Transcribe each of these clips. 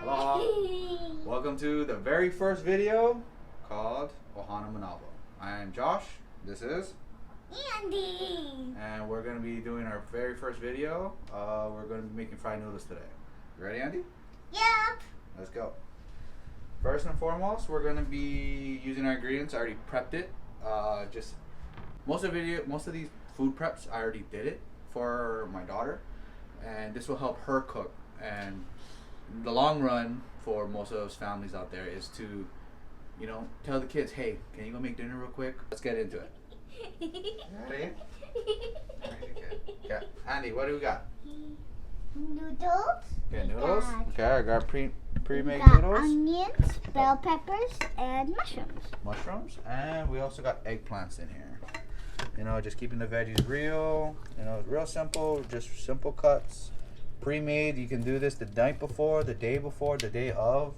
Aloha. Welcome to the very first video called Ohana Manawa. I am Josh. This is Andy. And we're going to be doing our very first video. We're going to be making fried noodles today. You ready, Andy? Yep. Let's go. First and foremost, we're going to be using our ingredients. I already prepped it. Just most of these food preps, I already did it for my daughter, and this will help her cook. And the long run for most of those families out there is to, tell the kids, hey, can you go make dinner real quick? Let's get into it. Ready? Okay. Andy, what do we got? Noodles. Okay, noodles. Okay, I got pre-made got noodles. Onions, bell peppers, and mushrooms. Mushrooms, and we also got eggplants in here. Just keeping the veggies real. Real simple, just simple cuts. Pre-made. You can do this the night before, the day of.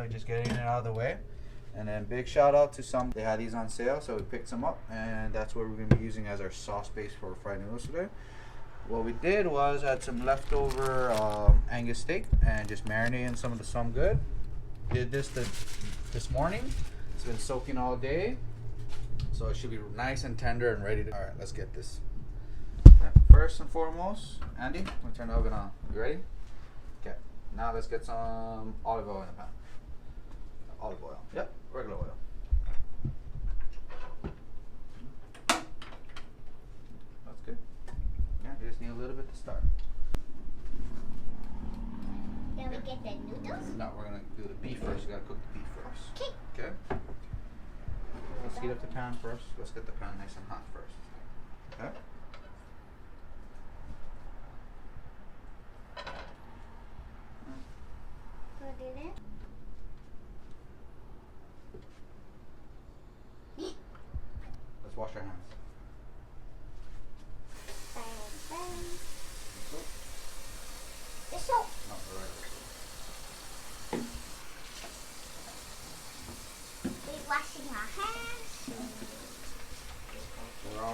Just getting it out of the way. And then big shout out to some. They had these on sale, so we picked some up, and that's what we're going to be using as our sauce base for fried noodles today. What we did was add some leftover Angus steak and just marinate in some good. Did this this morning. It's been soaking all day, so it should be nice and tender and ready to. All right, let's get this. Okay, first and foremost, Andy, we'll turn the oven on. You ready? Okay. Now let's get some olive oil in the pan. Olive oil. Yep, regular oil. That's good. Yeah, you just need a little bit to start. Then we get the noodles. No, we're gonna do the beef first. You gotta cook the beef first. Okay. Okay. Let's heat up the pan first. Let's get the pan nice and hot first. Okay. Put it in. Let's wash our hands. Bang, bang. Soap? The soap. No, the right We're washing our hands.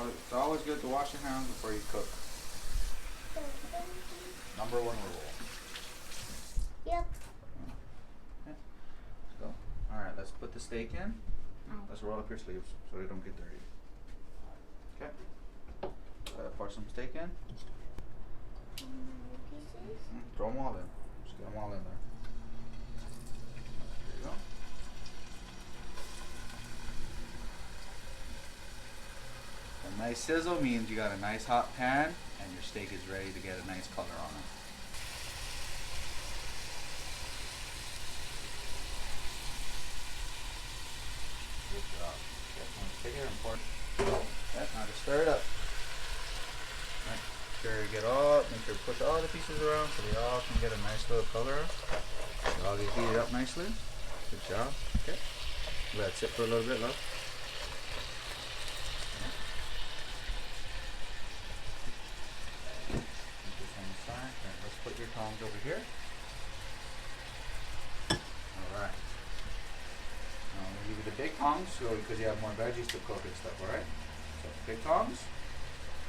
It's always good to wash your hands before you cook. Number one rule. Yep. Okay. Let's go. Alright, let's put the steak in. Let's roll up your sleeves so they don't get dirty. Okay. Pour some steak in. Pieces. Throw them all in. Just get them all in there. There you go. A nice sizzle means you got a nice hot pan and your steak is ready to get a nice color on it. Good job. Take it and pour it. Okay, now just stir it up. Right. Make sure you push all the pieces around so they all can get a nice little color. They all get heated up nicely. Good job. Okay. Let it sit for a little bit, love. Let's put your tongs over here. Alright. Now I'm going to give you the big tongs because you have more veggies to cook and stuff, alright? So big tongs.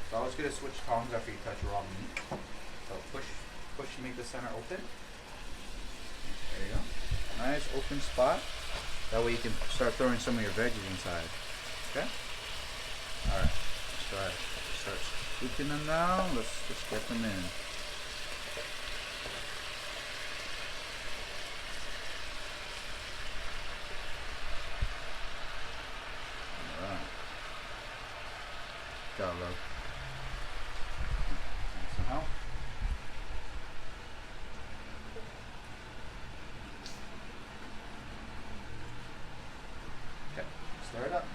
It's always good to switch tongs after you touch raw meat. So push to make the center open. There you go. Nice open spot. That way you can start throwing some of your veggies inside. Okay? Alright. Let's start scooping them down. Let's just get them in. Alright. Got love. Nice and help. Okay, stir it up.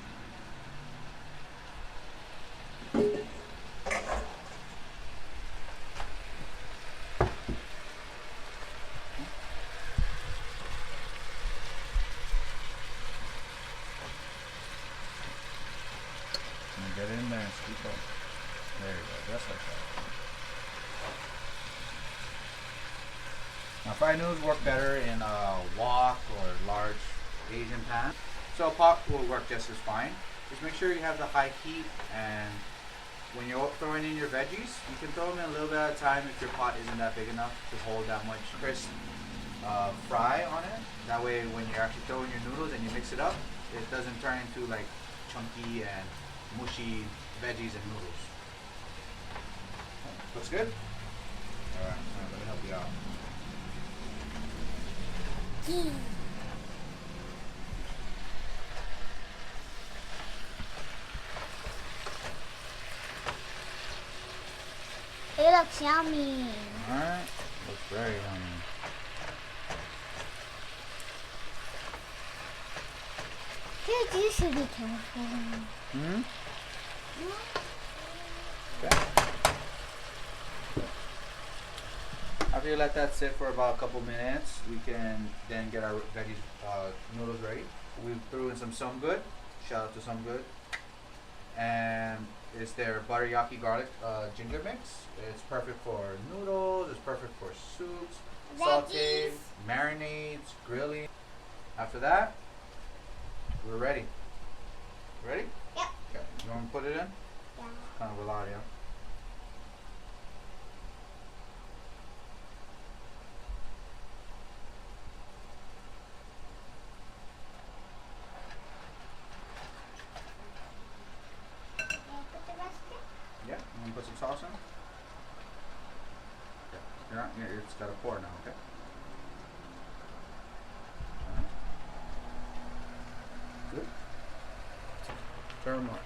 Get in there and scoop up. There you go, just like that. Now fried noodles work better in a wok or large Asian pan. So a pot will work just as fine. Just make sure you have the high heat, and when you're throwing in your veggies, you can throw them in a little bit at a time if your pot isn't that big enough to hold that much crisp fry on it. That way, when you're actually throwing your noodles and you mix it up, it doesn't turn into like chunky and mushy veggies and noodles. Looks good? Alright, let me help you out. It looks yummy. Alright, looks very yummy. Dude, you should be careful. Hmm? Okay. After you let that sit for about a couple minutes, we can then get our veggies noodles ready. We threw in some good. Shout out to some good. And it's their butteriyaki garlic ginger mix. It's perfect for noodles. It's perfect for soups, sauteed, marinades, grilling. After that, we're ready. Ready? Yep. Okay. You want to put it in? Yeah. Kind of a lot, yeah. Put the rest in. Yeah. You want to put some sauce in? Okay. You're not, it's got to pour now, okay? Alright. Good. Turn them up.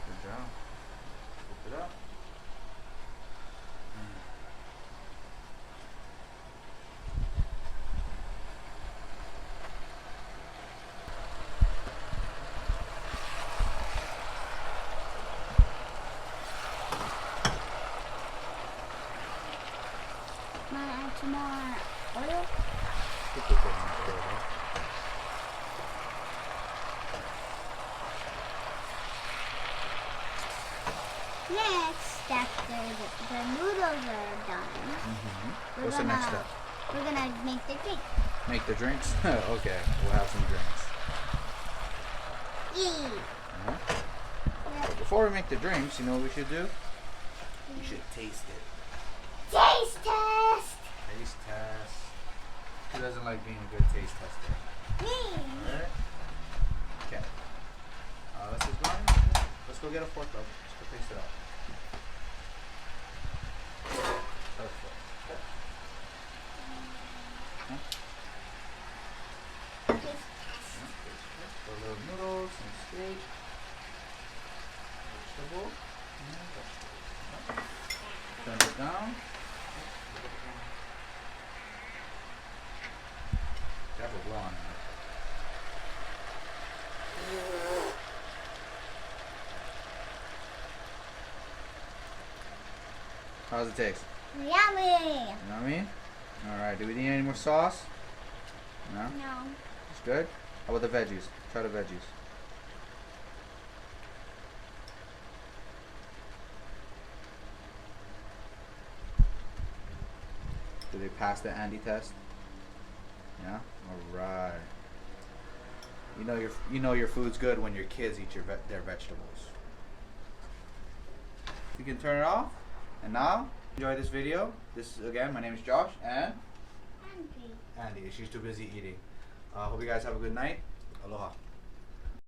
Good job. Flip it up. Might add some more oil. Put this in there, okay? Next, after the noodles are done, Mm-hmm. We're What's the next gonna- step? we're gonna make the drink. Make the drinks? Okay, we'll have some drinks. Yee! Uh-huh. Yeah. Before we make the drinks, you know what we should do? We should taste it. Taste test! Taste test. Who doesn't like being a good taste tester? Me! Alright? Okay. Let's just go on. Let's go get a fork though. Let's go taste it out. Perfect. Okay. Huh? Taste test. Yeah, taste it. So a little noodles, some steak, vegetable, and vegetable. Yeah. Turn it down. Careful blow on it. How's it taste? Yummy! You know what I mean? Alright, do we need any more sauce? No? No. It's good? How about the veggies? Try the veggies. Do they pass the Andy test? Yeah? Alright. You know your food's good when your kids eat their vegetables. You can turn it off. And now, enjoy this video. This is, again, my name is Josh and Hungry. Andy. She's too busy eating. Hope you guys have a good night. Aloha.